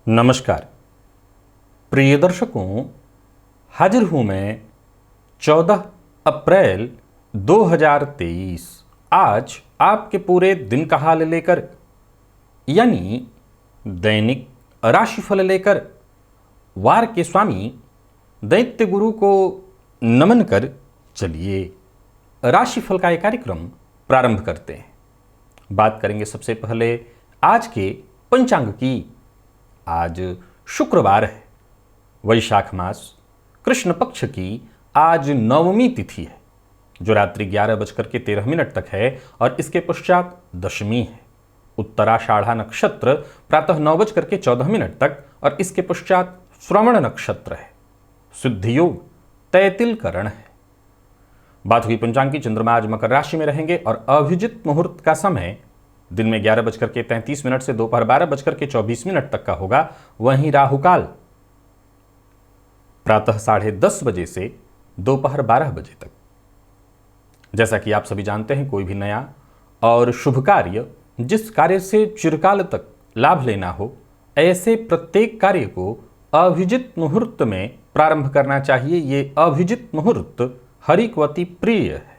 नमस्कार प्रिय दर्शकों, हाजिर हूं मैं 14 अप्रैल 2023 आज आपके पूरे दिन का हाल लेकर, यानी दैनिक राशिफल लेकर वार के स्वामी दैत्य गुरु को नमन कर चलिए राशिफल का एक कार्यक्रम प्रारंभ करते हैं। बात करेंगे सबसे पहले आज के पंचांग की। आज शुक्रवार है, वैशाख मास कृष्ण पक्ष की आज नवमी तिथि है, जो रात्रि 11:13 तक है और इसके पश्चात दशमी है। उत्तराषाढ़ा नक्षत्र प्रातः 9:14 तक और इसके पश्चात श्रवण नक्षत्र है। सिद्धि योग तैतिल करण है। बात हुई पंचांग की। चंद्रमा आज मकर राशि में रहेंगे और अभिजित मुहूर्त का समय दिन में 11:33 से दोपहर 12:24 तक का होगा। वहीं राहुकाल प्रातः 10:30 बजे से दोपहर 12 बजे तक। जैसा कि आप सभी जानते हैं, कोई भी नया और शुभ कार्य, जिस कार्य से चिरकाल तक लाभ लेना हो, ऐसे प्रत्येक कार्य को अभिजित मुहूर्त में प्रारंभ करना चाहिए। ये अभिजित मुहूर्त हरिकवती प्रिय है।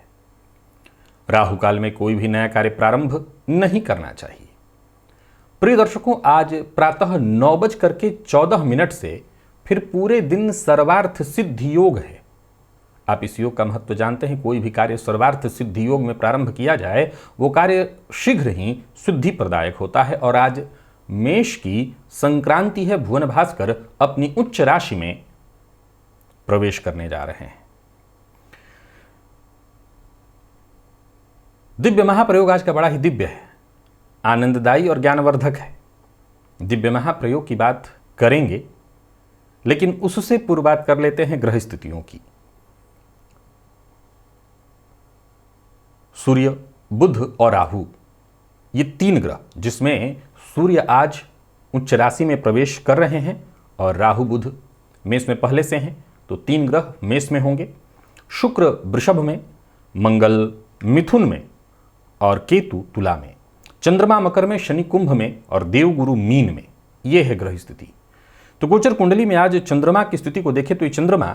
राहुकाल में कोई भी नया कार्य प्रारंभ नहीं करना चाहिए। प्रिय दर्शकों, आज प्रातः 9:14 से फिर पूरे दिन सर्वार्थ सिद्धि योग है। आप इस योग का महत्व जानते हैं। कोई भी कार्य सर्वार्थ सिद्धि योग में प्रारंभ किया जाए, वो कार्य शीघ्र ही सिद्धि प्रदायक होता है। और आज मेष की संक्रांति है। भुवन भास्कर अपनी उच्च राशि में प्रवेश करने जा रहे हैं। दिव्य महाप्रयोग आज का बड़ा ही दिव्य है, आनंददायी और ज्ञानवर्धक है। दिव्य महाप्रयोग की बात करेंगे, लेकिन उससे पूर्व बात कर लेते हैं ग्रह स्थितियों की। सूर्य, बुध और राहु, ये तीन ग्रह, जिसमें सूर्य आज उच्च राशि में प्रवेश कर रहे हैं और राहु बुध मेष में पहले से हैं, तो तीन ग्रह मेष में होंगे। शुक्र वृषभ में, मंगल मिथुन में और केतु तुला में। चंद्रमा मकर में, शनि कुंभ में और देवगुरु मीन में। यह है ग्रह स्थिति। तो गोचर कुंडली में आज चंद्रमा की स्थिति को देखें तो ये चंद्रमा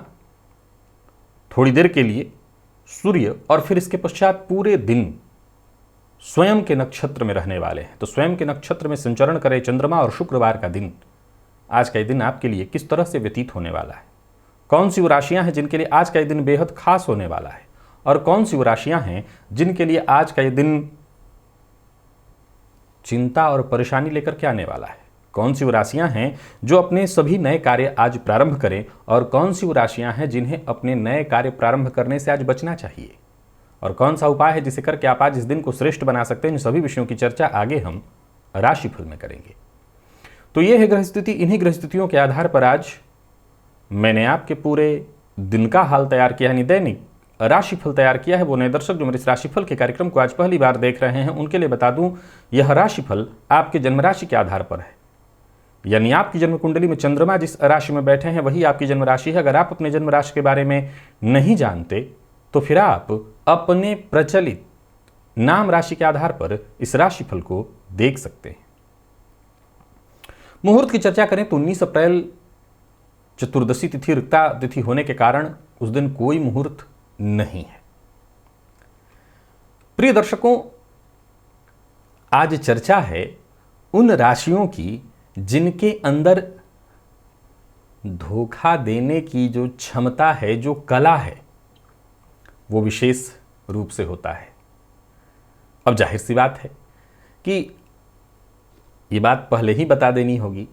थोड़ी देर के लिए सूर्य और फिर इसके पश्चात पूरे दिन स्वयं के नक्षत्र में रहने वाले हैं। तो स्वयं के नक्षत्र में संचरण करे चंद्रमा और शुक्रवार का दिन, आज का ये दिन आपके लिए किस तरह से व्यतीत होने वाला है, कौन सी वो राशियां हैं जिनके लिए आज का ये दिन बेहद खास होने वाला है, और कौन सी वो राशियां हैं जिनके लिए आज का ये दिन चिंता और परेशानी लेकर के आने वाला है। कौन सी वो राशियां हैं जो अपने सभी नए कार्य आज प्रारंभ करें, और कौन सी वो राशियां हैं जिन्हें अपने नए कार्य प्रारंभ करने से आज बचना चाहिए, और कौन सा उपाय है जिसे करके आप आज इस दिन को श्रेष्ठ बना सकते हैं। इन सभी विषयों की चर्चा आगे हम राशिफल में करेंगे। तो ये है ग्रह स्थिति। इन्हीं ग्रह स्थितियों के आधार पर आज मैंने आपके पूरे दिन का हाल तैयार किया, यानी दैनिक राशिफल तैयार किया है। वो नए दर्शक जो मेरे इस राशिफल के कार्यक्रम को आज पहली बार देख रहे हैं, उनके लिए बता दूं, यह राशिफल आपके जन्म राशि के आधार पर है। यानी आपकी जन्म कुंडली में चंद्रमा जिस राशि में बैठे हैं वही आपकी जन्म राशि है। अगर आप अपने जन्म राशि के बारे में नहीं जानते तो फिर आप अपने प्रचलित नाम राशि के आधार पर इस राशिफल को देख सकते हैं। मुहूर्त की चर्चा करें तो 19 अप्रैल चतुर्दशी तिथि, रिक्ता तिथि होने के कारण उस दिन कोई मुहूर्त नहीं है। प्रिय दर्शकों, आज चर्चा है उन राशियों की जिनके अंदर धोखा देने की जो क्षमता है, जो कला है, वो विशेष रूप से होता है। अब जाहिर सी बात है कि ये बात पहले ही बता देनी होगी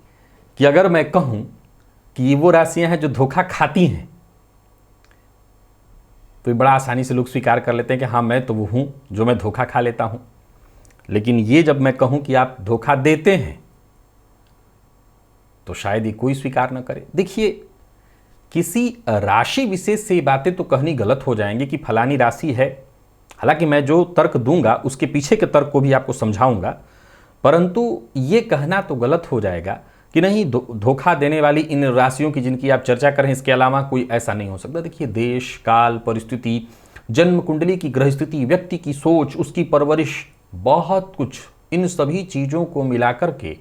कि अगर मैं कहूं कि ये वो राशियां हैं जो धोखा खाती हैं, तो बड़ा आसानी से लोग स्वीकार कर लेते हैं कि हाँ, मैं तो वो हूं जो मैं धोखा खा लेता हूं। लेकिन ये जब मैं कहूं कि आप धोखा देते हैं, तो शायद ये कोई स्वीकार न करे। देखिए, किसी राशि विशेष से ये बातें तो कहनी गलत हो जाएंगी कि फलानी राशि है। हालांकि मैं जो तर्क दूंगा उसके पीछे के तर्क को भी आपको समझाऊंगा, परंतु ये कहना तो गलत हो जाएगा कि नहीं, धोखा देने वाली इन राशियों की जिनकी आप चर्चा करें, इसके अलावा कोई ऐसा नहीं हो सकता। देखिए, देश काल परिस्थिति, जन्म कुंडली की ग्रह स्थिति, व्यक्ति की सोच, उसकी परवरिश, बहुत कुछ, इन सभी चीज़ों को मिलाकर के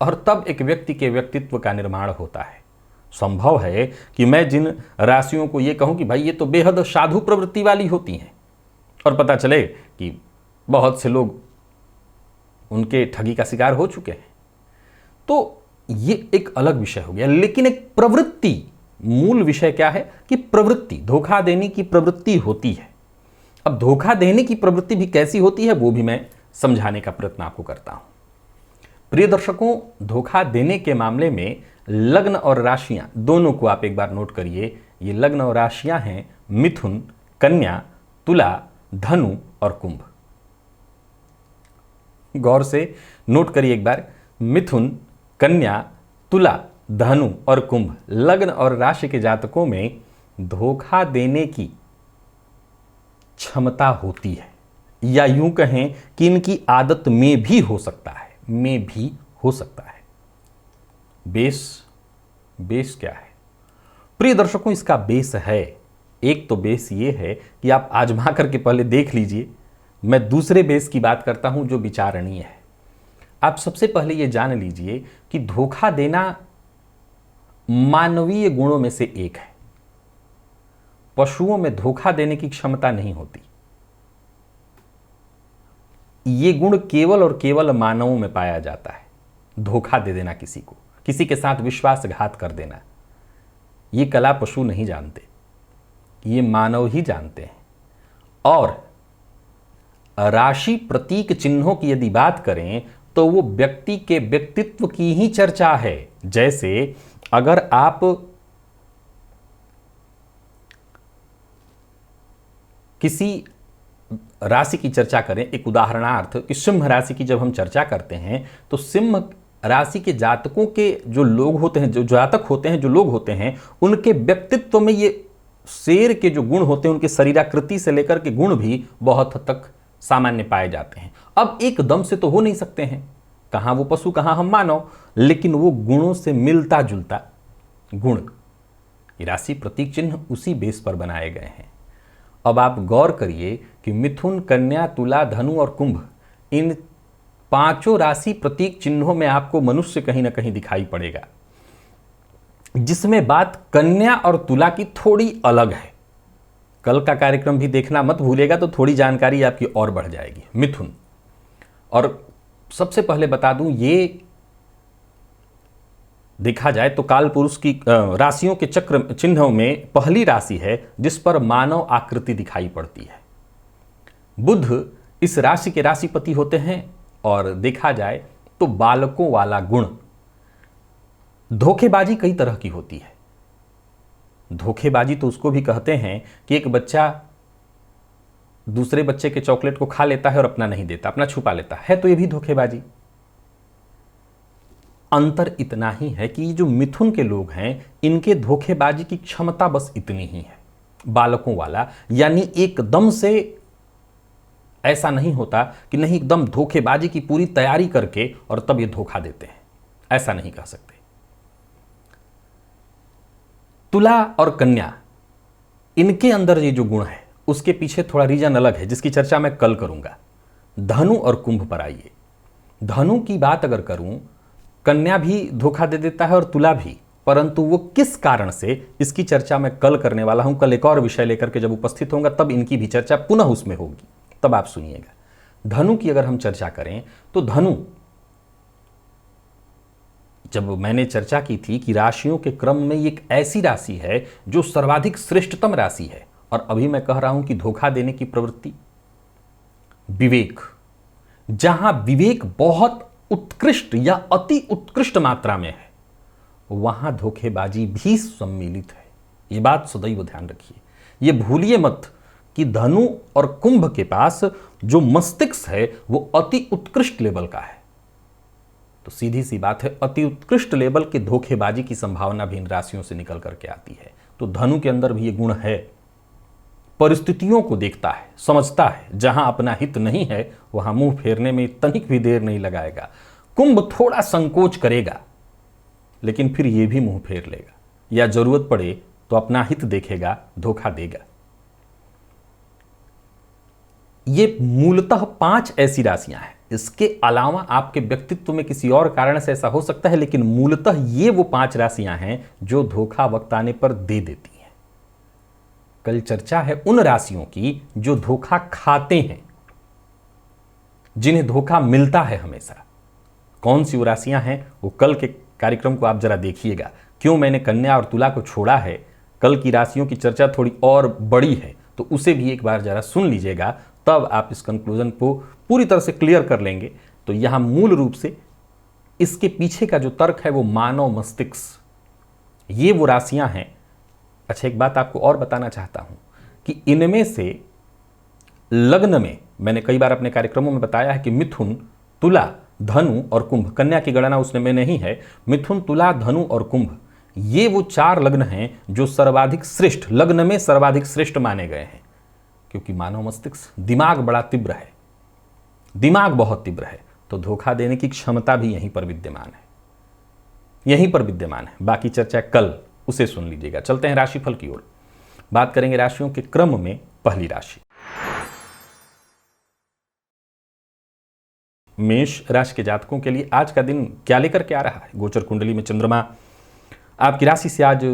और तब एक व्यक्ति के व्यक्तित्व का निर्माण होता है। संभव है कि मैं जिन राशियों को ये कहूं कि भाई ये तो बेहद साधु प्रवृत्ति वाली होती हैं, और पता चले कि बहुत से लोग उनके ठगी का शिकार हो चुके हैं, तो ये एक अलग विषय हो गया। लेकिन एक प्रवृत्ति, मूल विषय क्या है कि प्रवृत्ति, धोखा देने की प्रवृत्ति होती है। अब धोखा देने की प्रवृत्ति भी कैसी होती है वो भी मैं समझाने का प्रयत्न आपको करता हूं। प्रिय दर्शकों, धोखा देने के मामले में लग्न और राशियां दोनों को आप एक बार नोट करिए। ये लग्न और राशियां हैं मिथुन, कन्या, तुला, धनु और कुंभ। गौर से नोट करिए एक बार, मिथुन, कन्या, तुला, धनु और कुंभ लग्न और राशि के जातकों में धोखा देने की क्षमता होती है, या यूं कहें कि इनकी आदत में भी हो सकता है, में भी हो सकता है। बेस क्या है प्रिय दर्शकों? इसका बेस है, एक तो बेस ये है कि आप आजमा करके पहले देख लीजिए। मैं दूसरे बेस की बात करता हूं जो विचारणीय है। आप सबसे पहले ये जान लीजिए कि धोखा देना मानवीय गुणों में से एक है। पशुओं में धोखा देने की क्षमता नहीं होती। ये गुण केवल और केवल मानवों में पाया जाता है। धोखा दे देना, किसी को, किसी के साथ विश्वासघात कर देना, ये कला पशु नहीं जानते, ये मानव ही जानते हैं। और राशि प्रतीक चिन्हों की यदि बात करें तो वो व्यक्ति के व्यक्तित्व की ही चर्चा है। जैसे अगर आप किसी राशि की चर्चा करें, एक उदाहरणार्थ कि सिंह राशि की जब हम चर्चा करते हैं तो सिंह राशि के जातकों के जो लोग होते हैं, जो जातक होते हैं, जो लोग होते हैं, उनके व्यक्तित्व में ये शेर के जो गुण होते हैं, उनके शरीराकृति से लेकर के गुण भी बहुत हद तक सामान्य पाए जाते हैं। अब एकदम से तो हो नहीं सकते हैं, कहां वो पशु कहां हम मानव, लेकिन वो गुणों से मिलता जुलता गुण, राशि प्रतीक चिन्ह उसी बेस पर बनाए गए हैं। अब आप गौर करिए कि मिथुन, कन्या, तुला, धनु और कुंभ, इन पांचों राशि प्रतीक चिन्हों में आपको मनुष्य कहीं ना कहीं दिखाई पड़ेगा, जिसमें बात कन्या और तुला की थोड़ी अलग है। कल का कार्यक्रम भी देखना मत भूलिएगा, तो थोड़ी जानकारी आपकी और बढ़ जाएगी। मिथुन, और सबसे पहले बता दूं, ये देखा जाए तो काल पुरुष की राशियों के चक्र चिन्हों में पहली राशि है जिस पर मानव आकृति दिखाई पड़ती है। बुध इस राशि के राशिपति होते हैं, और देखा जाए तो बालकों वाला गुण। धोखेबाजी कई तरह की होती है। धोखेबाजी तो उसको भी कहते हैं कि एक बच्चा दूसरे बच्चे के चॉकलेट को खा लेता है और अपना नहीं देता, अपना छुपा लेता है, तो ये भी धोखेबाजी। अंतर इतना ही है कि जो मिथुन के लोग हैं, इनके धोखेबाजी की क्षमता बस इतनी ही है, बालकों वाला। यानी एकदम से ऐसा नहीं होता कि नहीं, एकदम धोखेबाजी की पूरी तैयारी करके और तब ये धोखा देते हैं, ऐसा नहीं कह सकते। तुला और कन्या, इनके अंदर ये जो गुण है उसके पीछे थोड़ा रीजन अलग है, जिसकी चर्चा मैं कल करूंगा। धनु और कुंभ पर आइए। धनु की बात अगर करूं, कन्या भी धोखा दे देता है और तुला भी, परंतु वो किस कारण से, इसकी चर्चा मैं कल करने वाला हूं। कल एक और विषय लेकर के जब उपस्थित होऊंगा तब इनकी भी चर्चा पुनः उसमें होगी, तब आप सुनिएगा। धनु की अगर हम चर्चा करें तो धनु, जब मैंने चर्चा की थी कि राशियों के क्रम में एक ऐसी राशि है जो सर्वाधिक श्रेष्ठतम राशि है, और अभी मैं कह रहा हूं कि धोखा देने की प्रवृत्ति, विवेक, जहां विवेक बहुत उत्कृष्ट या अति उत्कृष्ट मात्रा में है, वहां धोखेबाजी भी सम्मिलित है। यह बात सदैव ध्यान रखिए, यह भूलिए मत कि धनु और कुंभ के पास जो मस्तिष्क है वो अति उत्कृष्ट लेवल का है। तो सीधी सी बात है, अति उत्कृष्ट लेवल के धोखेबाजी की संभावना भी इन राशियों से निकल करके आती है। तो धनु के अंदर भी ये गुण है, परिस्थितियों को देखता है, समझता है, जहां अपना हित नहीं है वहां मुंह फेरने में तनिक भी देर नहीं लगाएगा। कुंभ थोड़ा संकोच करेगा, लेकिन फिर यह भी मुंह फेर लेगा, या जरूरत पड़े तो अपना हित देखेगा, धोखा देगा। ये मूलतः 5 ऐसी राशियां हैं। इसके अलावा आपके व्यक्तित्व में किसी और कारण से ऐसा हो सकता है, लेकिन मूलतः ये वो 5 राशियां हैं जो धोखा वक्त आने पर दे देती हैं। कल चर्चा है उन राशियों की जो धोखा खाते हैं, जिन्हें धोखा मिलता है हमेशा। कौन सी वो राशियां हैं वो कल के कार्यक्रम को आप जरा देखिएगा। क्यों मैंने कन्या और तुला को छोड़ा है, कल की राशियों की चर्चा थोड़ी और बड़ी है, तो उसे भी एक बार जरा सुन लीजिएगा, तब आप इस कंक्लूजन को पूरी तरह से क्लियर कर लेंगे। तो यहां मूल रूप से इसके पीछे का जो तर्क है वो मानव मस्तिष्क, ये वो राशियां हैं। अच्छा, एक बात आपको और बताना चाहता हूं कि इनमें से लग्न में मैंने कई बार अपने कार्यक्रमों में बताया है कि मिथुन, तुला, धनु और कुंभ, कन्या की गणना उसने में नहीं है, मिथुन, तुला, धनु और कुंभ, ये वो 4 लग्न हैं जो सर्वाधिक श्रेष्ठ, लग्न में सर्वाधिक श्रेष्ठ माने गए हैं। क्योंकि मानव मस्तिष्क, दिमाग बड़ा तीव्र है, दिमाग बहुत तीव्र है, तो धोखा देने की क्षमता भी यहीं पर विद्यमान है, यहीं पर विद्यमान है। बाकी चर्चा कल, उसे सुन लीजिएगा। चलते हैं राशिफल की ओर, बात करेंगे राशियों के क्रम में। पहली राशि मेष राशि के जातकों के लिए आज का दिन क्या लेकर के आ रहा है। गोचर कुंडली में चंद्रमा आपकी राशि से आज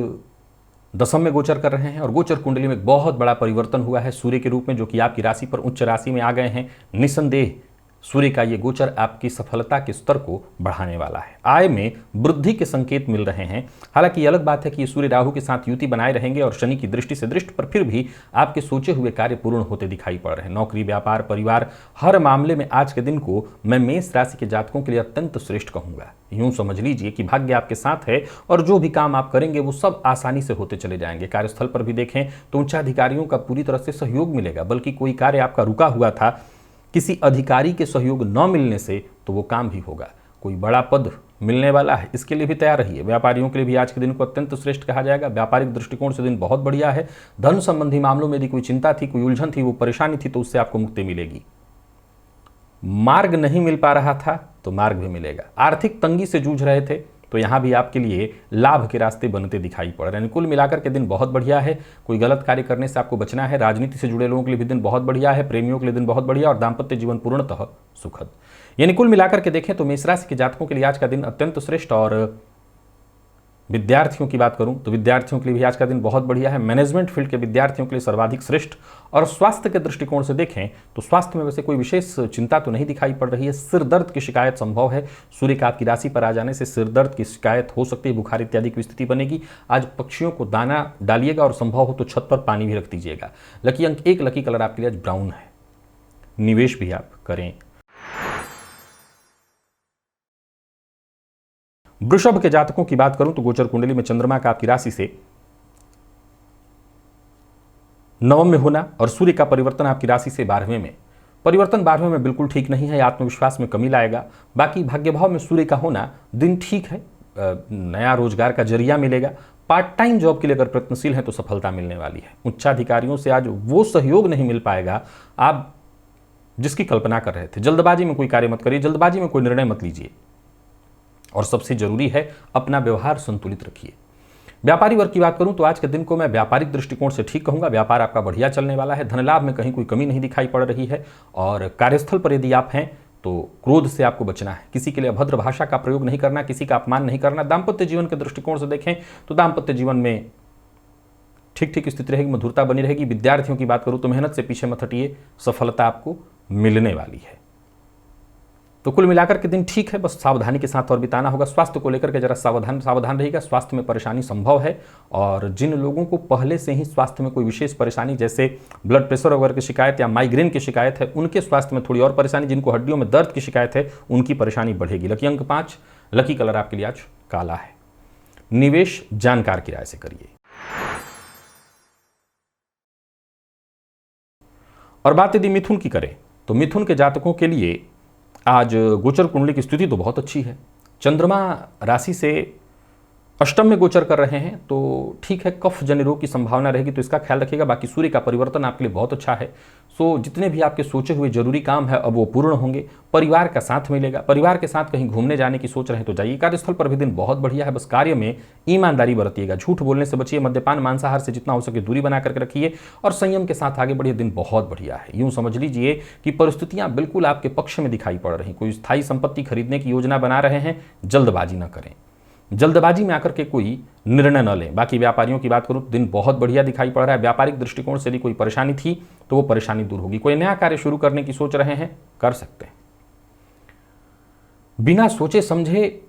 दशम में गोचर कर रहे हैं और गोचर कुंडली में एक बहुत बड़ा परिवर्तन हुआ है सूर्य के रूप में, जो कि आपकी राशि पर उच्च राशि में आ गए हैं। निस्संदेह सूर्य का ये गोचर आपकी सफलता के स्तर को बढ़ाने वाला है। आय में वृद्धि के संकेत मिल रहे हैं। हालांकि ये अलग बात है कि ये सूर्य राहु के साथ युति बनाए रहेंगे और शनि की दृष्टि से दृष्ट, पर फिर भी आपके सोचे हुए कार्य पूर्ण होते दिखाई पड़ रहे हैं। नौकरी, व्यापार, परिवार, हर मामले में आज के दिन को मैं मेष राशि के जातकों के लिए अत्यंत श्रेष्ठ कहूंगा। यूं समझ लीजिए कि भाग्य आपके साथ है और जो भी काम आप करेंगे वो सब आसानी से होते चले जाएंगे। कार्यस्थल पर भी देखें तो उच्चाधिकारियों का पूरी तरह से सहयोग मिलेगा, बल्कि कोई कार्य आपका रुका हुआ था, किसी अधिकारी के सहयोग न मिलने से तो वो काम भी होगा। कोई बड़ा पद मिलने वाला है, इसके लिए भी तैयार रहिए। व्यापारियों के लिए भी आज के दिन को अत्यंत श्रेष्ठ कहा जाएगा। व्यापारिक दृष्टिकोण से दिन बहुत बढ़िया है। धन संबंधी मामलों में यदि कोई चिंता थी, कोई उलझन थी, वो परेशानी थी, तो उससे आपको मुक्ति मिलेगी। मार्ग नहीं मिल पा रहा था तो मार्ग भी मिलेगा। आर्थिक तंगी से जूझ रहे थे तो यहाँ भी आपके लिए लाभ के रास्ते बनते दिखाई पड़ रहे हैं। कुल मिलाकर के दिन बहुत बढ़िया है। कोई गलत कार्य करने से आपको बचना है। राजनीति से जुड़े लोगों के लिए भी दिन बहुत बढ़िया है। प्रेमियों के लिए दिन बहुत बढ़िया और दाम्पत्य जीवन पूर्णतः सुखद। यानी कुल मिलाकर के देखें तो मेष राशि के जातकों के लिए आज का दिन अत्यंत श्रेष्ठ। और विद्यार्थियों की बात करूं तो विद्यार्थियों के लिए भी आज का दिन बहुत बढ़िया है। मैनेजमेंट फील्ड के विद्यार्थियों के लिए सर्वाधिक श्रेष्ठ। और स्वास्थ्य के दृष्टिकोण से देखें तो स्वास्थ्य में वैसे कोई विशेष चिंता तो नहीं दिखाई पड़ रही है। सिर दर्द की शिकायत संभव है। सूर्य का आपकी राशि पर आ जाने से सिर दर्द की शिकायत हो सकती है, बुखार इत्यादि की स्थिति बनेगी। आज पक्षियों को दाना डालिएगा और संभव हो तो छत पर पानी भी रख दीजिएगा। लकी अंक 1, लकी कलर आपके लिए आज ब्राउन है। निवेश भी आप करें। वृषभ के जातकों की बात करूं तो गोचर कुंडली में चंद्रमा का आपकी राशि से नवम में होना और सूर्य का परिवर्तन आपकी राशि से 12वें में। परिवर्तन 12वें में बिल्कुल ठीक नहीं है, आत्मविश्वास में कमी लाएगा। बाकी भाग्य भाव में सूर्य का होना दिन ठीक है। नया रोजगार का जरिया मिलेगा। पार्ट टाइम जॉब के लिए अगर प्रयत्नशील हैं तो सफलता मिलने वाली है। उच्चाधिकारियों से आज वो सहयोग नहीं मिल पाएगा आप जिसकी कल्पना कर रहे थे। जल्दबाजी में कोई कार्य मत करिए, जल्दबाजी में कोई निर्णय मत लीजिए। और सबसे जरूरी है अपना व्यवहार संतुलित रखिए। व्यापारी वर्ग की बात करूं तो आज के दिन को मैं व्यापारिक दृष्टिकोण से ठीक कहूंगा। व्यापार आपका बढ़िया चलने वाला है। धन लाभ में कहीं कोई कमी नहीं दिखाई पड़ रही है। और कार्यस्थल पर यदि आप हैं तो क्रोध से आपको बचना है। किसी के लिए अभद्र भाषा का प्रयोग नहीं करना, किसी का अपमान नहीं करना। दाम्पत्य जीवन के दृष्टिकोण से देखें तो दाम्पत्य जीवन में ठीक ठीक स्थिति रहेगी, मधुरता बनी रहेगी। विद्यार्थियों की बात करूं तो मेहनत से पीछे मत हटिए, सफलता आपको मिलने वाली है। तो कुल मिलाकर के दिन ठीक है, बस सावधानी के साथ और बिताना होगा। स्वास्थ्य को लेकर के जरा सावधान रहिएगा। स्वास्थ्य में परेशानी संभव है। और जिन लोगों को पहले से ही स्वास्थ्य में कोई विशेष परेशानी जैसे ब्लड प्रेशर वगैरह की शिकायत या माइग्रेन की शिकायत है, उनके स्वास्थ्य में थोड़ी और परेशानी। जिनको हड्डियों में दर्द की शिकायत है उनकी परेशानी बढ़ेगी। लकी अंक 5, लकी कलर आपके लिए आज काला है। निवेश जानकार की राय से करिए। और बात यदि मिथुन की करें तो मिथुन के जातकों के लिए आज गोचर कुंडली की स्थिति तो बहुत अच्छी है। चंद्रमा राशि से अष्टम में गोचर कर रहे हैं तो ठीक है, कफ जन्य रोग की संभावना रहेगी, तो इसका ख्याल रखिएगा। बाकी सूर्य का परिवर्तन आपके लिए बहुत अच्छा है। सो जितने भी आपके सोचे हुए जरूरी काम है अब वो पूर्ण होंगे। परिवार का साथ मिलेगा, परिवार के साथ कहीं घूमने जाने की सोच रहे हैं तो जाइए। कार्यस्थल पर भी दिन बहुत बढ़िया है। बस कार्य में ईमानदारी बरतिएगा, झूठ बोलने से बचिए, मद्यपान मांसाहार से जितना हो सके दूरी बना करके रखिए और संयम के साथ आगे बढ़िए। दिन बहुत बढ़िया है। यूं समझ लीजिए कि परिस्थितियां बिल्कुल आपके पक्ष में दिखाई पड़ रही। कोई स्थायी संपत्ति खरीदने की योजना बना रहे हैं, जल्दबाजी न करें, जल्दबाजी में आकर के कोई निर्णय न लें। बाकी व्यापारियों की बात करूं, दिन बहुत बढ़िया दिखाई पड़ रहा है। व्यापारिक दृष्टिकोण से यदि कोई परेशानी थी तो वो परेशानी दूर होगी। कोई नया कार्य शुरू करने की सोच रहे हैं, कर सकते हैं। बिना सोचे समझे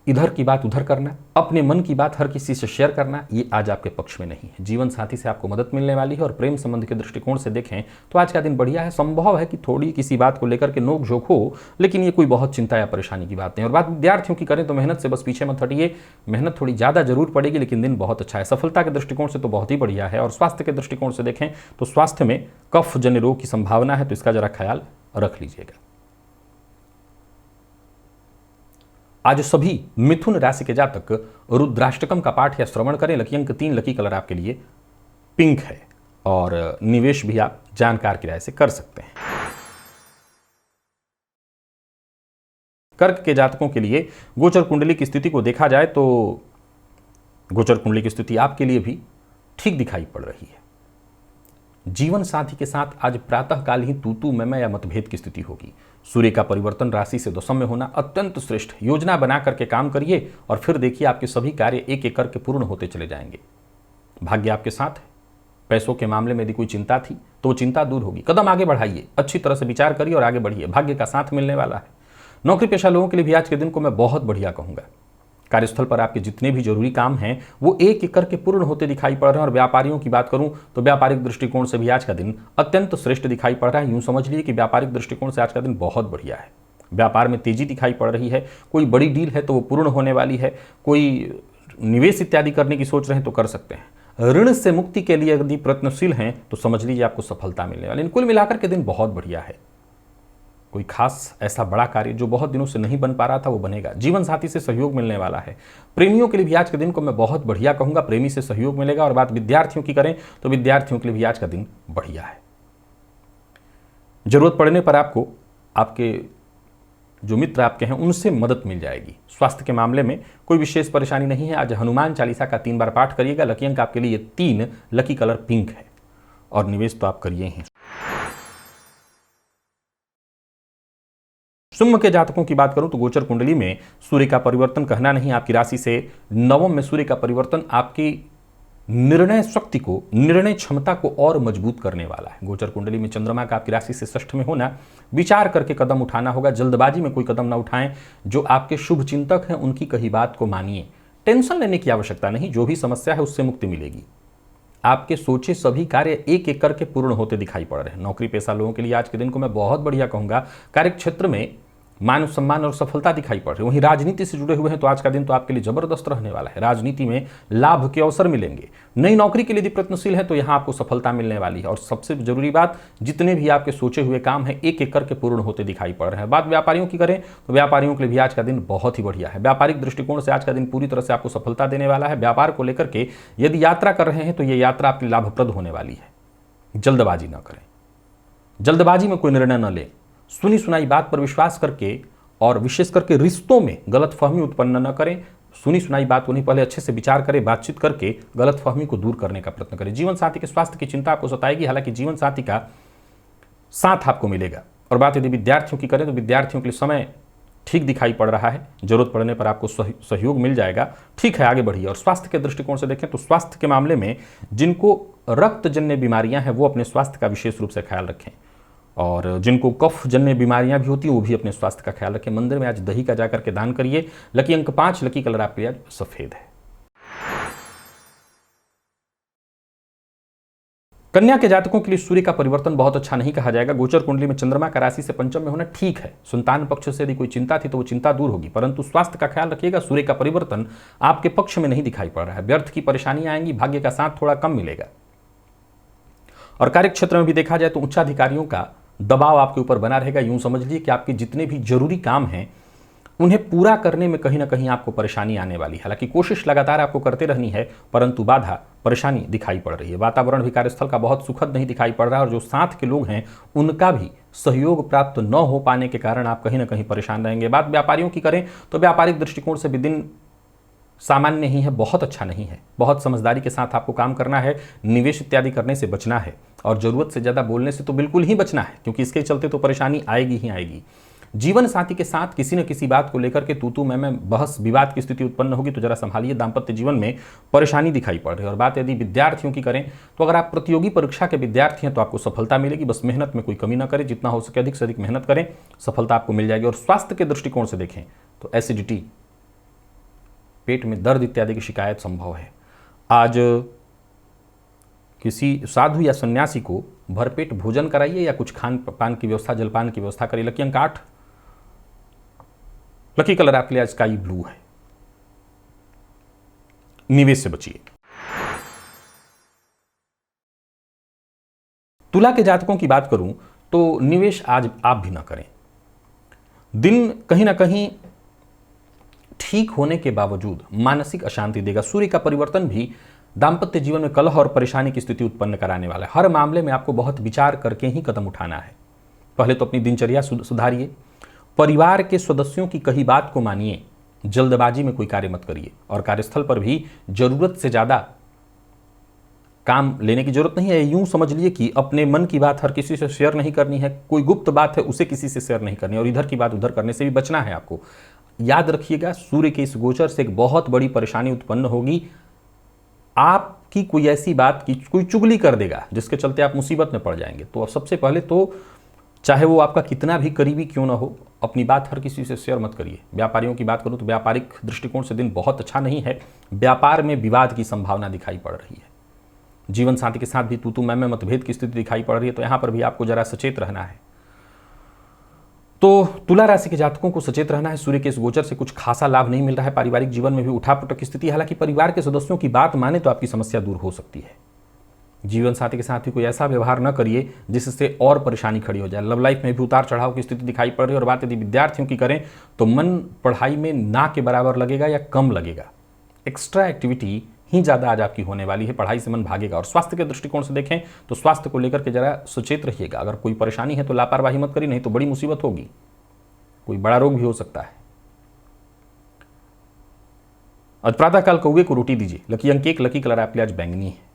इधर की बात उधर करना, अपने मन की बात हर किसी से शेयर करना, ये आज आपके पक्ष में नहीं है। जीवन साथी से आपको मदद मिलने वाली है और प्रेम संबंध के दृष्टिकोण से देखें तो आज का दिन बढ़िया है। संभव है कि थोड़ी किसी बात को लेकर के नोक झोंक हो, लेकिन ये कोई बहुत चिंता या परेशानी की बात नहीं। और बात विद्यार्थियों की करें तो मेहनत से बस पीछे मत हटिए। मेहनत थोड़ी ज़्यादा जरूर पड़ेगी, लेकिन दिन बहुत अच्छा है। सफलता के दृष्टिकोण से तो बहुत ही बढ़िया है। और स्वास्थ्य के दृष्टिकोण से देखें तो स्वास्थ्य में कफ जन्य रोग की संभावना है, तो इसका जरा ख्याल रख लीजिएगा। आज सभी मिथुन राशि के जातक रुद्राष्टकम का पाठ या श्रवण करें। लकी अंक 3, लकी कलर आपके लिए पिंक है और निवेश भी आप जानकार किराए से कर सकते हैं। कर्क के जातकों के लिए गोचर कुंडली की स्थिति को देखा जाए तो गोचर कुंडली की स्थिति आपके लिए भी ठीक दिखाई पड़ रही है। जीवन साथी के साथ आज प्रातःकाल ही तू मैं या मतभेद की स्थिति होगी। सूर्य का परिवर्तन राशि से दशम में होना अत्यंत श्रेष्ठ। योजना बना करके काम करिए और फिर देखिए आपके सभी कार्य एक एक करके पूर्ण होते चले जाएंगे। भाग्य आपके साथ है। पैसों के मामले में यदि कोई चिंता थी तो वो चिंता दूर होगी। कदम आगे बढ़ाइए, अच्छी तरह से विचार करिए और आगे बढ़िए। भाग्य का साथ मिलने वाला है। नौकरी पेशा लोगों के लिए भी आज के दिन को मैं बहुत बढ़िया कहूंगा। कार्यस्थल पर आपके जितने भी जरूरी काम हैं वो एक एक करके पूर्ण होते दिखाई पड़ रहे हैं। और व्यापारियों की बात करूं तो व्यापारिक दृष्टिकोण से भी आज का दिन अत्यंत श्रेष्ठ दिखाई पड़ रहा है। यूं समझ लीजिए कि व्यापारिक दृष्टिकोण से आज का दिन बहुत बढ़िया है। व्यापार में तेजी दिखाई पड़ रही है। कोई बड़ी डील है तो वो पूर्ण होने वाली है। कोई निवेश इत्यादि करने की सोच रहे हैं तो कर सकते हैं। ऋण से मुक्ति के लिए यदि प्रयत्नशील हैं तो समझ लीजिए आपको सफलता मिलने वाली। कुल मिलाकर के दिन बहुत बढ़िया है। कोई खास ऐसा बड़ा कार्य जो बहुत दिनों से नहीं बन पा रहा था वो बनेगा। जीवन साथी से सहयोग मिलने वाला है। प्रेमियों के लिए भी आज के दिन को मैं बहुत बढ़िया कहूंगा। प्रेमी से सहयोग मिलेगा। और बात विद्यार्थियों की करें तो विद्यार्थियों के लिए भी आज का दिन बढ़िया है। जरूरत पड़ने पर आपको आपके जो मित्र आपके हैं उनसे मदद मिल जाएगी। स्वास्थ्य के मामले में कोई विशेष परेशानी नहीं है। आज हनुमान चालीसा का 3 बार पाठ करिएगा। लकी अंक आपके लिए 3, लकी कलर पिंक है और निवेश तो आप करिए ही। सिंह के जातकों की बात करूं तो गोचर कुंडली में सूर्य का परिवर्तन कहना नहीं। आपकी राशि से नवम में सूर्य का परिवर्तन आपकी निर्णय शक्ति को, निर्णय क्षमता को और मजबूत करने वाला है। गोचर कुंडली में चंद्रमा का आपकी राशि से षष्ठ में होना, विचार करके कदम उठाना होगा। जल्दबाजी में कोई कदम ना उठाएं। जो आपके शुभ चिंतक हैं उनकी कही बात को मानिए। टेंशन लेने की आवश्यकता नहीं। जो भी समस्या है उससे मुक्ति मिलेगी। आपके सोचे सभी कार्य एक एक करके पूर्ण होते दिखाई पड़ रहे हैं। नौकरी पेशा लोगों के लिए आज के दिन को मैं बहुत बढ़िया कहूंगा। कार्य क्षेत्र में मान सम्मान और सफलता दिखाई पड़ रही है। वहीं राजनीति से जुड़े हुए हैं तो आज का दिन तो आपके लिए जबरदस्त रहने वाला है। राजनीति में लाभ के अवसर मिलेंगे। नई नौकरी के लिए यदि प्रयत्नशील है तो यहां आपको सफलता मिलने वाली है। और सबसे जरूरी बात, जितने भी आपके सोचे हुए काम हैं एक एक करके पूर्ण होते दिखाई पड़ रहे हैं। बात व्यापारियों की करें तो व्यापारियों के लिए भी आज का दिन बहुत ही बढ़िया है। व्यापारिक दृष्टिकोण से आज का दिन पूरी तरह से आपको सफलता देने वाला है। व्यापार को लेकर के यदि यात्रा कर रहे हैं तो यह यात्रा आपकी लाभप्रद होने वाली है। जल्दबाजी न करें। जल्दबाजी में कोई निर्णय न लें। सुनी सुनाई बात पर विश्वास करके और विशेष करके रिश्तों में गलतफहमी उत्पन्न न करें। सुनी सुनाई बात को नहीं, पहले अच्छे से विचार करें, बातचीत करके गलतफहमी को दूर करने का प्रयत्न करें। जीवन साथी के स्वास्थ्य की चिंता आपको सताएगी, हालांकि जीवन साथी का साथ आपको मिलेगा। और बात यदि विद्यार्थियों की करें तो विद्यार्थियों के लिए समय ठीक दिखाई पड़ रहा है। जरूरत पड़ने पर आपको सहयोग मिल जाएगा। ठीक है, आगे बढ़िए। और स्वास्थ्य के दृष्टिकोण से देखें तो स्वास्थ्य के मामले में जिनको रक्तजन्य बीमारियां हैं वो अपने स्वास्थ्य का विशेष रूप से ख्याल रखें। और जिनको कफ जन्य बीमारियां भी होती हैं वो भी अपने स्वास्थ्य का ख्याल रखें। मंदिर में आज दही का जाकर के दान करिए। लकी अंक 5, लकी कलर आपके लिए आज सफेद है। कन्या के जातकों के लिए सूर्य का परिवर्तन बहुत अच्छा नहीं कहा जाएगा। गोचर कुंडली में चंद्रमा का राशि से पंचम में होना ठीक है। संतान पक्ष से यदि कोई चिंता थी तो वो चिंता दूर होगी, परंतु स्वास्थ्य का ख्याल रखिएगा। सूर्य का परिवर्तन आपके पक्ष में नहीं दिखाई पड़ रहा है। व्यर्थ की परेशानियां आएंगी। भाग्य का साथ थोड़ा कम मिलेगा। और कार्य क्षेत्र में भी देखा जाए तो उच्चाधिकारियों का दबाव आपके ऊपर बना रहेगा। यूं समझ लीजिए कि आपके जितने भी जरूरी काम हैं उन्हें पूरा करने में कहीं ना कहीं आपको परेशानी आने वाली है। हालांकि कोशिश लगातार आपको करते रहनी है, परंतु बाधा परेशानी दिखाई पड़ रही है। वातावरण भी कार्यस्थल का बहुत सुखद नहीं दिखाई पड़ रहा है और जो साथ के लोग हैं उनका भी सहयोग प्राप्त न हो पाने के कारण आप कहीं ना कहीं परेशान रहेंगे। बात व्यापारियों की करें तो व्यापारिक दृष्टिकोण से भी दिन सामान्य ही है, बहुत अच्छा नहीं है। बहुत समझदारी के साथ आपको काम करना है, निवेश इत्यादि करने से बचना है और जरूरत से ज़्यादा बोलने से तो बिल्कुल ही बचना है, क्योंकि इसके चलते तो परेशानी आएगी ही आएगी। जीवन साथी के साथ किसी न किसी बात को लेकर के तू मैं बहस विवाद की स्थिति उत्पन्न होगी, तो जरा संभालिए। दाम्पत्य जीवन में परेशानी दिखाई पड़ रही है। और बात यदि विद्यार्थियों की करें तो अगर आप प्रतियोगी परीक्षा के विद्यार्थी हैं तो आपको सफलता मिलेगी, बस मेहनत में कोई कमी ना करें, जितना हो सके अधिक से अधिक मेहनत करें, सफलता आपको मिल जाएगी। और स्वास्थ्य के दृष्टिकोण से देखें तो एसिडिटी, पेट में दर्द इत्यादि की शिकायत संभव है। आज किसी साधु या सन्यासी को भरपेट भोजन कराइए या कुछ खान पान की व्यवस्था, जलपान की व्यवस्था करिए। लकी अंक 8, लकी कलर आपके लिए आज स्काई ब्लू है। निवेश से बचिए। तुला के जातकों की बात करूं तो निवेश आज आप भी ना करें। दिन कहीं ना कहीं ठीक होने के बावजूद मानसिक अशांति देगा। सूर्य का परिवर्तन भी दाम्पत्य जीवन में कलह और परेशानी की स्थिति उत्पन्न कराने वाला है। हर मामले में आपको बहुत विचार करके ही कदम उठाना है। पहले तो अपनी दिनचर्या सुधारिए, परिवार के सदस्यों की कही बात को मानिए, जल्दबाजी में कोई कार्य मत करिए और कार्यस्थल पर भी जरूरत से ज्यादा काम लेने की जरूरत नहीं है। यूं समझ लिए कि अपने मन की बात हर किसी से शेयर नहीं करनी है, कोई गुप्त बात है उसे किसी से शेयर नहीं करनी है और इधर की बात उधर करने से भी बचना है आपको। याद रखिएगा, सूर्य के इस गोचर से एक बहुत बड़ी परेशानी उत्पन्न होगी। आपकी कोई ऐसी बात की कोई चुगली कर देगा जिसके चलते आप मुसीबत में पड़ जाएंगे। तो सबसे पहले तो चाहे वो आपका कितना भी करीबी क्यों ना हो, अपनी बात हर किसी से शेयर मत करिए। व्यापारियों की बात करूं तो व्यापारिक दृष्टिकोण से दिन बहुत अच्छा नहीं है। व्यापार में विवाद की संभावना दिखाई पड़ रही है। जीवन साथी के साथ भी तू मैं मतभेद की स्थिति दिखाई पड़ रही है, तो यहां पर भी आपको जरा सचेत रहना है। तो तुला राशि के जातकों को सचेत रहना है। सूर्य के इस गोचर से कुछ खासा लाभ नहीं मिल रहा है। पारिवारिक जीवन में भी उठापटक की स्थिति। हालांकि परिवार के सदस्यों की बात माने तो आपकी समस्या दूर हो सकती है। जीवन साथी के साथ ही कोई ऐसा व्यवहार न करिए जिससे और परेशानी खड़ी हो जाए। लव लाइफ में भी उतार चढ़ाव की स्थिति दिखाई पड़ रही है। और बात यदि विद्यार्थियों की करें तो मन पढ़ाई में ना के बराबर लगेगा या कम लगेगा। एक्स्ट्रा एक्टिविटी ही ज़्यादा आज आपकी होने वाली है, पढ़ाई से मन भागेगा। और स्वास्थ्य के दृष्टिकोण से देखें तो स्वास्थ्य को लेकर के जरा सचेत रहिएगा। अगर कोई परेशानी है तो लापरवाही मत करिए, नहीं तो बड़ी मुसीबत होगी, कोई बड़ा रोग भी हो सकता है। आज प्रातःकाल कौवे को रोटी दीजिए। लकी अंक 1, लकी कलर आपके लिए आज बैंगनी है।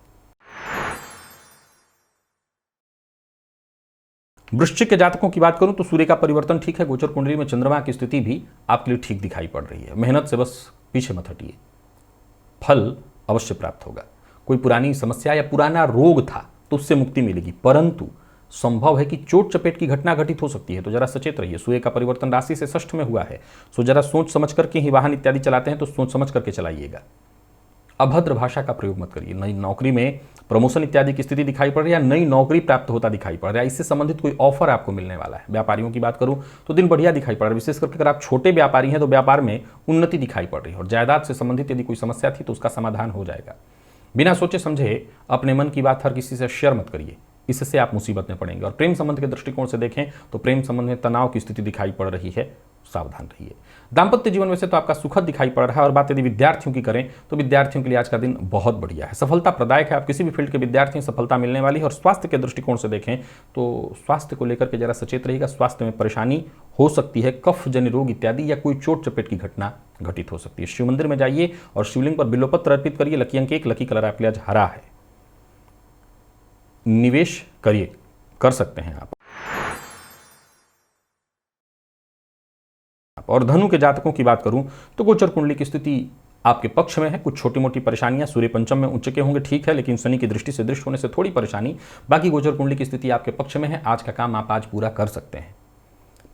वृश्चिक के जातकों की बात करूं तो सूर्य का परिवर्तन ठीक है। गोचर कुंडली में चंद्रमा की स्थिति भी आपके लिए ठीक दिखाई पड़ रही है। मेहनत से बस पीछे मत हटिए, फल अवश्य प्राप्त होगा। कोई पुरानी समस्या या पुराना रोग था तो उससे मुक्ति मिलेगी, परंतु संभव है कि चोट चपेट की घटना घटित हो सकती है, तो जरा सचेत रहिए। सूर्य का परिवर्तन राशि से षष्ठ में हुआ है, सो जरा सोच समझ करके ही वाहन इत्यादि चलाते हैं तो सोच समझ करके चलाइएगा। अभद्र भाषा का प्रयोग मत करिए। नई नौकरी में प्रमोशन इत्यादि की स्थिति दिखाई पड़ रही है या नई नौकरी प्राप्त होता दिखाई पड़ रहा है, इससे संबंधित कोई ऑफर आपको मिलने वाला है। व्यापारियों की बात करूं तो दिन बढ़िया दिखाई पड़ रहा है। विशेष करके अगर आप छोटे व्यापारी हैं तो व्यापार में उन्नति दिखाई पड़ रही है। और जायदाद से संबंधित यदि कोई समस्या थी तो उसका समाधान हो जाएगा। बिना सोचे समझे अपने मन की बात हर किसी से शेयर मत करिए, इससे आप मुसीबत में पड़ेंगे। और प्रेम संबंध के दृष्टिकोण से देखें तो प्रेम संबंध में तनाव की स्थिति दिखाई पड़ रही है, सावधान रहिए। दाम्पत्य जीवन वैसे तो आपका सुखद दिखाई पड़ रहा है। और बात यदि विद्यार्थियों की करें तो विद्यार्थियों के लिए आज का दिन बहुत बढ़िया है, सफलता प्रदायक है। आप किसी भी फील्ड के विद्यार्थी हैं, सफलता मिलने वाली है। और स्वास्थ्य के दृष्टिकोण से देखें तो स्वास्थ्य को लेकर के जरा सचेत रहिएगा। स्वास्थ्य में परेशानी हो सकती है, कफ जन्य रोग इत्यादि या कोई चोट चपेट की घटना घटित हो सकती है। शिव मंदिर में जाइए और शिवलिंग पर बिल्वपत्र अर्पित करिए। लकी अंक 1, लकी कलर आपके लिए आज हरा है। निवेश करिए, कर सकते हैं आप। और धनु के जातकों की बात करूं तो गोचर कुंडली की स्थिति आपके पक्ष में है। कुछ छोटी मोटी परेशानियां, सूर्य पंचम में उच्च के होंगे ठीक है, लेकिन शनि की दृष्टि से दृष्ट होने से थोड़ी परेशानी। बाकी गोचर कुंडली की स्थिति आपके पक्ष में है। आज का काम आप आज पूरा कर सकते हैं।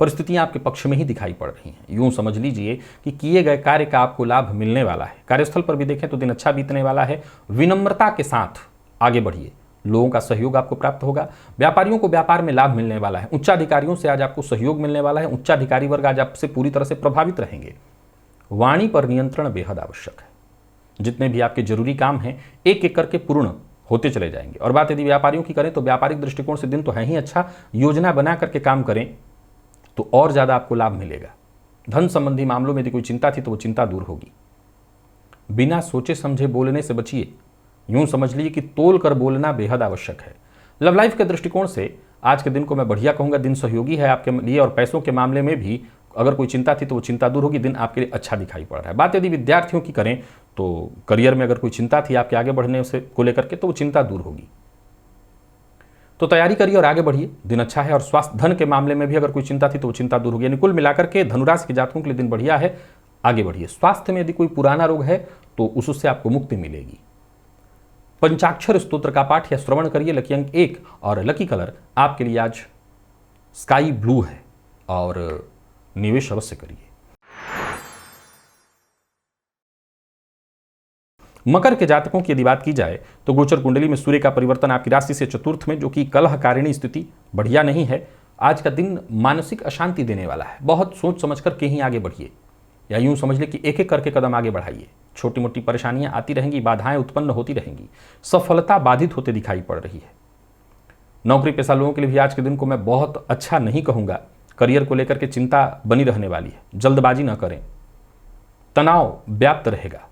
परिस्थितियां आपके पक्ष में ही दिखाई पड़ रही हैं। यूं समझ लीजिए कि किए गए कार्य का आपको लाभ मिलने वाला है। कार्यस्थल पर भी देखें तो दिन अच्छा बीतने वाला है। विनम्रता के साथ आगे बढ़िए, लोगों का सहयोग आपको प्राप्त होगा। व्यापारियों को व्यापार में लाभ मिलने वाला है। उच्चाधिकारियों से आज आपको सहयोग मिलने वाला है। उच्चाधिकारी वर्ग आज आपसे पूरी तरह से प्रभावित रहेंगे। वाणी पर नियंत्रण बेहद आवश्यक है। जितने भी आपके जरूरी काम हैं एक एक करके पूर्ण होते चले जाएंगे। और बात यदि व्यापारियों की करें तो व्यापारिक दृष्टिकोण से दिन तो है ही अच्छा। योजना बना करके काम करें तो और ज़्यादा आपको लाभ मिलेगा। धन संबंधी मामलों में यदि कोई चिंता थी तो वो चिंता दूर होगी। बिना सोचे समझे बोलने से बचिए। यूं समझ लीजिए कि तोल कर बोलना बेहद आवश्यक है। लव लाइफ के दृष्टिकोण से आज के दिन को मैं बढ़िया कहूंगा, दिन सहयोगी है आपके लिए और पैसों के मामले में भी अगर कोई चिंता थी तो वो चिंता दूर होगी। दिन आपके लिए अच्छा दिखाई पड़ रहा है। बात यदि विद्यार्थियों की करें तो करियर में अगर कोई चिंता थी आपके आगे बढ़ने से को लेकर के तो वो चिंता दूर होगी। तो तैयारी करिए और आगे बढ़िए, दिन अच्छा है। और स्वास्थ्य धन के मामले में भी अगर कोई चिंता थी तो वो चिंता दूर होगी। यानी कुल मिलाकर के धनुराशि के जातकों के लिए दिन बढ़िया है, आगे बढ़िए। स्वास्थ्य में यदि कोई पुराना रोग है तो उससे आपको मुक्ति मिलेगी। पंचाक्षर स्तोत्र का पाठ या श्रवण करिए। लकी अंक 1 और लकी कलर आपके लिए आज स्काई ब्लू है और निवेश अवश्य करिए। मकर के जातकों की यदि बात की जाए तो गोचर कुंडली में सूर्य का परिवर्तन आपकी राशि से चतुर्थ में, जो कि कलहकारिणी स्थिति बढ़िया नहीं है। आज का दिन मानसिक अशांति देने वाला है। बहुत सोच समझ कर कहीं आगे बढ़िए, या यूं समझ ले कि एक एक करके कदम आगे बढ़ाइए। छोटी मोटी परेशानियां आती रहेंगी, बाधाएं उत्पन्न होती रहेंगी, सफलता बाधित होते दिखाई पड़ रही है। नौकरी पेशा लोगों के लिए भी आज के दिन को मैं बहुत अच्छा नहीं कहूंगा। करियर को लेकर के चिंता बनी रहने वाली है, जल्दबाजी न करें, तनाव व्याप्त रहेगा।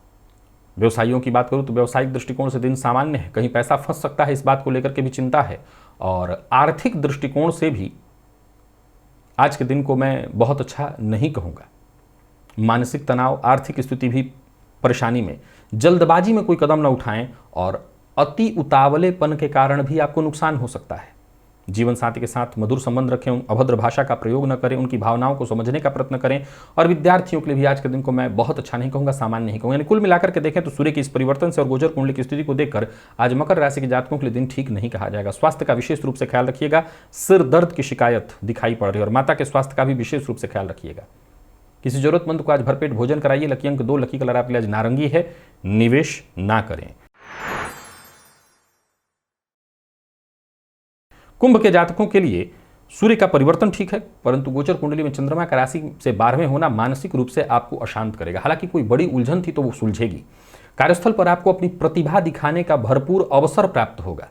व्यवसायियों की बात करूं तो व्यवसायिक दृष्टिकोण से दिन सामान्य है, कहीं पैसा फंस सकता है, इस बात को लेकर के भी चिंता है। और आर्थिक दृष्टिकोण से भी आज के दिन को मैं बहुत अच्छा नहीं कहूंगा। मानसिक तनाव, आर्थिक स्थिति भी परेशानी में, जल्दबाजी में कोई कदम न उठाएं और अति उतावलेपन के कारण भी आपको नुकसान हो सकता है। जीवन साथी के साथ मधुर संबंध रखें, अभद्र भाषा का प्रयोग न करें, उनकी भावनाओं को समझने का प्रयत्न करें। और विद्यार्थियों के लिए भी आज के दिन को मैं बहुत अच्छा नहीं कहूंगा, सामान्य नहीं कहूंगा। यानी कुल मिलाकर के देखें तो सूर्य के इस परिवर्तन से और गोचर कुंडली की स्थिति को देखकर आज मकर राशि के जातकों के लिए दिन ठीक नहीं कहा जाएगा। स्वास्थ्य का विशेष रूप से ख्याल रखिएगा। सिर दर्द की शिकायत दिखाई पड़ रही है और माता के स्वास्थ्य का भी विशेष रूप से ख्याल रखिएगा। किसी जरूरतमंद को आज भरपेट भोजन कराइए। लकी अंक 2, लकी कलर आपके लिए आज नारंगी है, निवेश ना करें। कुंभ के जातकों के लिए सूर्य का परिवर्तन ठीक है, परंतु गोचर कुंडली में चंद्रमा का राशि से 12वें होना मानसिक रूप से आपको अशांत करेगा। हालांकि कोई बड़ी उलझन थी तो वो सुलझेगी। कार्यस्थल पर आपको अपनी प्रतिभा दिखाने का भरपूर अवसर प्राप्त होगा।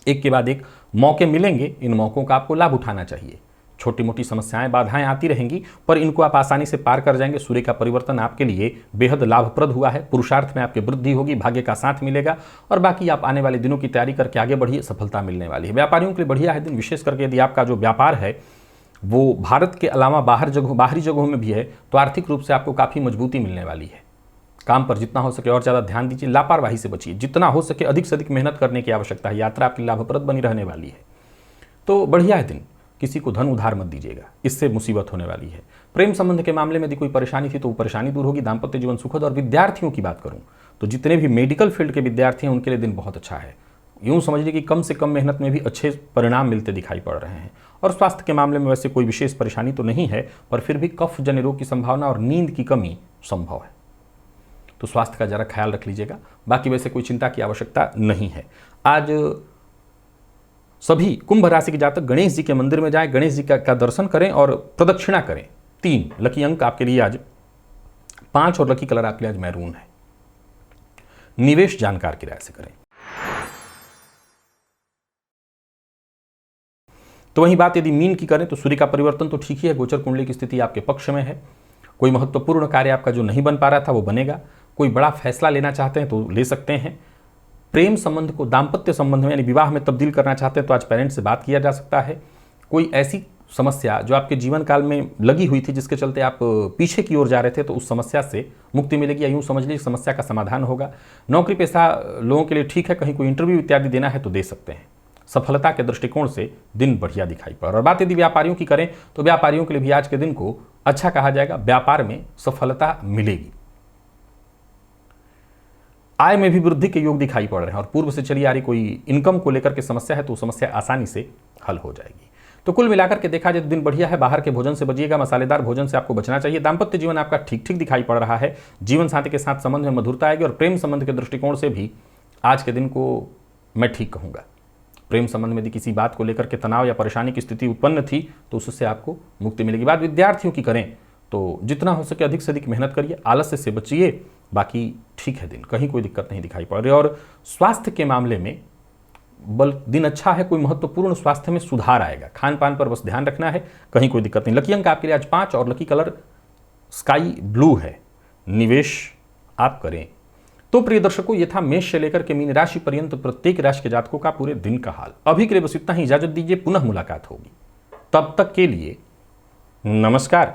एक के बाद एक मौके मिलेंगे, इन मौकों का आपको लाभ उठाना चाहिए। छोटी मोटी समस्याएं, बाधाएं आती रहेंगी, पर इनको आप आसानी से पार कर जाएंगे। सूर्य का परिवर्तन आपके लिए बेहद लाभप्रद हुआ है। पुरुषार्थ में आपकी वृद्धि होगी, भाग्य का साथ मिलेगा और बाकी आप आने वाले दिनों की तैयारी करके आगे बढ़िए, सफलता मिलने वाली है। व्यापारियों के लिए बढ़िया है दिन, विशेष करके यदि आपका जो व्यापार है वो भारत के अलावा बाहरी जगहों में भी है तो आर्थिक रूप से आपको काफ़ी मजबूती मिलने वाली है। काम पर जितना हो सके और ज़्यादा ध्यान दीजिए, लापरवाही से बचिए। जितना हो सके अधिक से अधिक मेहनत करने की आवश्यकता है। यात्रा आपकी लाभप्रद बनी रहने वाली है, तो बढ़िया है दिन। किसी को धन उधार मत दीजिएगा, इससे मुसीबत होने वाली है। प्रेम संबंध के मामले में यदि कोई परेशानी थी तो वो परेशानी दूर होगी। दाम्पत्य जीवन सुखद। और विद्यार्थियों की बात करूं तो जितने भी मेडिकल फील्ड के विद्यार्थी हैं उनके लिए दिन बहुत अच्छा है। यूं समझिए कि कम से कम मेहनत में भी अच्छे परिणाम मिलते दिखाई पड़ रहे हैं। और स्वास्थ्य के मामले में वैसे कोई विशेष परेशानी तो नहीं है, पर फिर भी कफ जन्य रोग की संभावना और नींद की कमी संभव है, तो स्वास्थ्य का जरा ख्याल रख लीजिएगा। बाकी वैसे कोई चिंता की आवश्यकता नहीं है। आज सभी कुंभ राशि के जातक गणेश जी के मंदिर में जाएं, गणेश जी का दर्शन करें और प्रदक्षिणा करें। 3 लकी अंक आपके लिए आज 5 और लकी कलर आपके लिए आज मैरून है। निवेश जानकार की राय से करें। तो वही बात यदि मीन की करें तो सूर्य का परिवर्तन तो ठीक ही है। गोचर कुंडली की स्थिति आपके पक्ष में है। कोई महत्वपूर्ण कार्य आपका जो नहीं बन पा रहा था वो बनेगा। कोई बड़ा फैसला लेना चाहते हैं तो ले सकते हैं। प्रेम संबंध को दाम्पत्य संबंध में यानी विवाह में तब्दील करना चाहते हैं तो आज पेरेंट्स से बात किया जा सकता है। कोई ऐसी समस्या जो आपके जीवन काल में लगी हुई थी जिसके चलते आप पीछे की ओर जा रहे थे तो उस समस्या से मुक्ति मिलेगी, या यूं समझ लीजिए समस्या का समाधान होगा। नौकरी पेशा लोगों के लिए ठीक है, कहीं कोई इंटरव्यू इत्यादि देना है तो दे सकते हैं। सफलता के दृष्टिकोण से दिन बढ़िया दिखाई पड़ रहा है। और बात यदि व्यापारियों की करें तो व्यापारियों के लिए भी आज के दिन को अच्छा कहा जाएगा। व्यापार में सफलता मिलेगी। आय में भी वृद्धि के योग दिखाई पड़ रहे हैं और पूर्व से चली आ रही कोई इनकम को लेकर के समस्या है तो समस्या आसानी से हल हो जाएगी। तो कुल मिलाकर के देखा जाए तो दिन बढ़िया है। बाहर के भोजन से बचिएगा, मसालेदार भोजन से आपको बचना चाहिए। दाम्पत्य जीवन आपका ठीक ठीक दिखाई पड़ रहा है। जीवन साथी के साथ संबंध में मधुरता आएगी और प्रेम संबंध के दृष्टिकोण से भी आज के दिन को मैं ठीक कहूँगा। प्रेम संबंध में यदि किसी बात को लेकर के तनाव या परेशानी की स्थिति उत्पन्न थी तो उससे आपको मुक्ति मिलेगी। बात विद्यार्थियों की करें तो जितना हो सके अधिक से अधिक मेहनत करिए, आलस्य से बचिए, बाकी ठीक है दिन, कहीं कोई दिक्कत नहीं दिखाई पड़ रही। और स्वास्थ्य के मामले में बल दिन अच्छा है, कोई महत्वपूर्ण स्वास्थ्य में सुधार आएगा। खान पान पर बस ध्यान रखना है, कहीं कोई दिक्कत नहीं। लकी अंक आपके लिए आज 5 और लकी कलर स्काई ब्लू है। निवेश आप करें। तो प्रिय दर्शकों, ये था मेष से लेकर के मीन राशि पर्यंत प्रत्येक राशि के जातकों का पूरे दिन का हाल। अभी के लिए बस इतना ही, इजाजत दीजिए, पुनः मुलाकात होगी। तब तक के लिए नमस्कार।